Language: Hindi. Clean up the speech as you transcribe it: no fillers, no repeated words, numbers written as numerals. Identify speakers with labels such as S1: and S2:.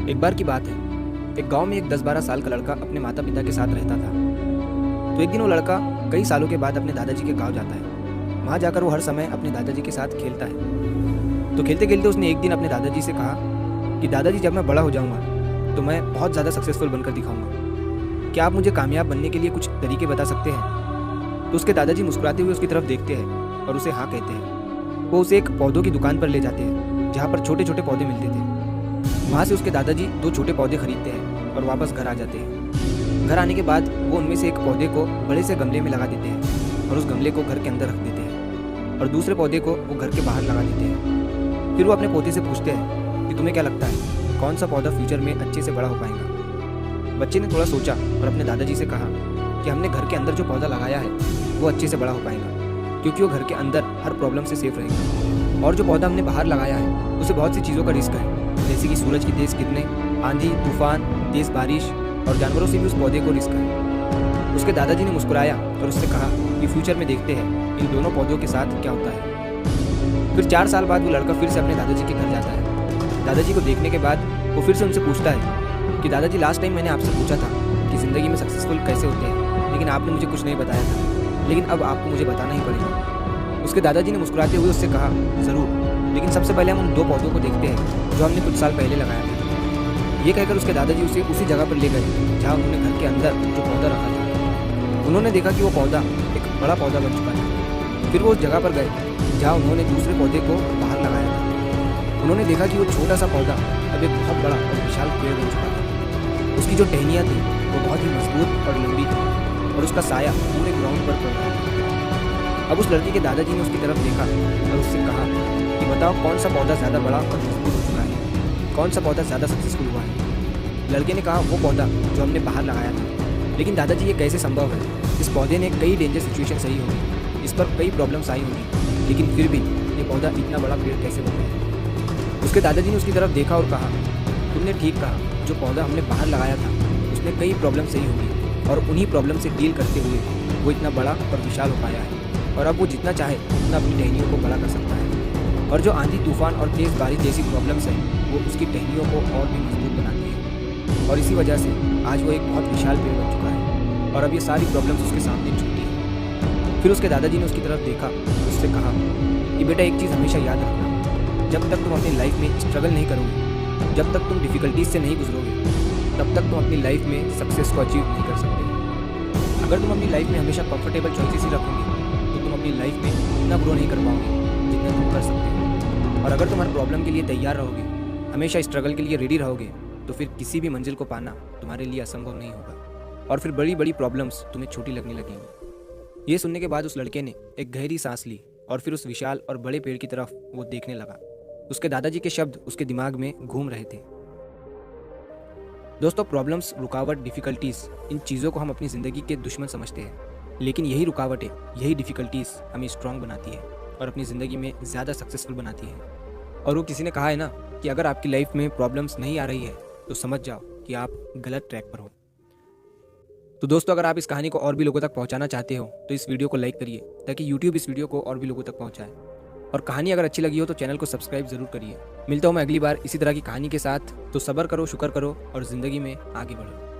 S1: एक बार की बात है, एक गांव में एक 10-12 साल का लड़का अपने माता पिता के साथ रहता था। तो एक दिन वो लड़का कई सालों के बाद अपने दादाजी के गांव जाता है। वहाँ जाकर वो हर समय अपने दादाजी के साथ खेलता है। तो खेलते खेलते उसने एक दिन अपने दादाजी से कहा कि दादाजी, जब मैं बड़ा हो जाऊँगा तो मैं बहुत ज़्यादा सक्सेसफुल बनकर दिखाऊंगा। क्या आप मुझे कामयाब बनने के लिए कुछ तरीके बता सकते हैं? तो उसके दादाजी मुस्कुराते हुए उसकी तरफ देखते हैं और उसे हाँ कहते हैं। वो उसे एक पौधों की दुकान पर ले जाते हैं जहाँ पर छोटे छोटे पौधे मिलते थे। वहाँ से उसके दादाजी 2 छोटे पौधे खरीदते हैं और वापस घर आ जाते हैं। घर आने के बाद वो उनमें से एक पौधे को बड़े से गमले में लगा देते हैं और उस गमले को घर के अंदर रख देते हैं और दूसरे पौधे को वो घर के बाहर लगा देते हैं। फिर वो अपने पोते से पूछते हैं कि तुम्हें क्या लगता है कौन सा पौधा फ्यूचर में अच्छे से बड़ा हो पाएगा? बच्चे ने थोड़ा सोचा और अपने दादाजी से कहा कि हमने घर के अंदर जो पौधा लगाया है वो अच्छे से बड़ा हो पाएगा, क्योंकि वो घर के अंदर हर प्रॉब्लम से सेफ रहेगा। और जो पौधा हमने बाहर लगाया है उसे बहुत सी चीज़ों का रिस्क है, जैसे कि सूरज की तेज़ किरणें, आंधी तूफान, तेज़ बारिश और जानवरों से भी उस पौधे को रिस्क है। उसके दादाजी ने मुस्कुराया और उससे कहा कि फ्यूचर में देखते हैं इन दोनों पौधों के साथ क्या होता है। फिर 4 साल बाद वो लड़का फिर से अपने दादाजी के घर जाता है। दादाजी को देखने के बाद वो फिर से उनसे पूछता है कि दादाजी, लास्ट टाइम मैंने आपसे पूछा था कि ज़िंदगी में सक्सेसफुल कैसे होते हैं, लेकिन आपने मुझे कुछ नहीं बताया था, लेकिन अब आपको मुझे बताना ही पड़ेगा। उसके दादाजी ने मुस्कुराते हुए उससे कहा, ज़रूर, लेकिन सबसे पहले हम उन 2 पौधों को देखते हैं जो हमने कुछ साल पहले लगाया था। ये कहकर उसके दादाजी उसे उसी जगह पर ले गए जहाँ उन्होंने घर के अंदर जो पौधा रखा था। उन्होंने देखा कि वो पौधा एक बड़ा पौधा बन चुका था। फिर वो उस जगह पर गए जहाँ उन्होंने दूसरे पौधे को बाहर लगाया था। उन्होंने देखा कि वो छोटा सा पौधा अब एक बहुत बड़ा और विशाल पेड़ बन चुका था। उसकी जो टहनियाँ थी वो बहुत ही मजबूत और लंबी थी और उसका साया पूरे ग्राउंड पर पड़ रहा था। अब उस लड़के के दादाजी ने उसकी तरफ देखा और उससे कहा कि बताओ कौन सा पौधा ज़्यादा बड़ा और मजबूत हो चुका है, कौन सा पौधा ज़्यादा सक्सेसफुल हुआ है? लड़के ने कहा, वो पौधा जो हमने बाहर लगाया था। लेकिन दादाजी, ये कैसे संभव है? इस पौधे ने कई डेंजर सिचुएशन सही होंगी, इस पर कई प्रॉब्लम्स आई होंगी, लेकिन फिर भी ये पौधा इतना बड़ा पेड़ कैसे बन गया? उसके दादाजी ने उसकी तरफ देखा और कहा, तुमने ठीक कहा, जो पौधा हमने बाहर लगाया था उसमें कई प्रॉब्लम सही होंगी और उन्हीं प्रॉब्लम से डील करते हुए वो इतना बड़ा और विशाल हो पाया है और अब वो जितना चाहे उतना अपनी टहनियों को बड़ा कर सकता है। और जो आंधी तूफान और तेज़ बारिश जैसी प्रॉब्लम्स हैं वो उसकी टहनियों को और भी मजबूत बनाती है और इसी वजह से आज वो एक बहुत विशाल पेड़ बन चुका है और अब ये सारी प्रॉब्लम्स उसके सामने झुकती है। फिर उसके दादाजी ने उसकी तरफ देखा और उससे कहा कि बेटा, एक चीज़ हमेशा याद रखना, जब तक तुम अपनी लाइफ में स्ट्रगल नहीं करोगे, जब तक तुम डिफ़िकल्टीज से नहीं गुजरोगे, तब तक तुम अपनी लाइफ में सक्सेस को अचीव नहीं कर सकते। अगर तुम अपनी लाइफ में हमेशा कंफर्टेबल चॉइसेस ही रखोगे तो तुम अपनी लाइफ में इतना ग्रो नहीं कर पाओगे जितना तुम कर सकते हो। और अगर तुम हर प्रॉब्लम के लिए तैयार रहोगे, हमेशा स्ट्रगल के लिए रेडी रहोगे, तो फिर किसी भी मंजिल को पाना तुम्हारे लिए असंभव नहीं होगा और फिर बड़ी बड़ी प्रॉब्लम्स तुम्हें छोटी लगने लगेंगी। ये सुनने के बाद उस लड़के ने एक गहरी सांस ली और फिर उस विशाल और बड़े पेड़ की तरफ वो देखने लगा। उसके दादाजी के शब्द उसके दिमाग में घूम रहे थे। दोस्तों, प्रॉब्लम्स, रुकावट, डिफ़िकल्टीज़, इन चीज़ों को हम अपनी ज़िंदगी के दुश्मन समझते हैं, लेकिन यही रुकावटें, यही डिफ़िकल्टीज़ हमें स्ट्रांग बनाती है और अपनी ज़िंदगी में ज़्यादा सक्सेसफुल बनाती है। और वो किसी ने कहा है ना कि अगर आपकी लाइफ में प्रॉब्लम्स नहीं आ रही है तो समझ जाओ कि आप गलत ट्रैक पर हो। तो दोस्तों, अगर आप इस कहानी को और भी लोगों तक पहुंचाना चाहते हो तो इस वीडियो को लाइक करिए ताकि यूट्यूब इस वीडियो को और भी लोगों तक पहुंचाए। और कहानी अगर अच्छी लगी हो तो चैनल को सब्सक्राइब जरूर करिए। मिलता हूँ मैं अगली बार इसी तरह की कहानी के साथ। तो सब्र करो, शुक्र करो और ज़िंदगी में आगे बढ़ो।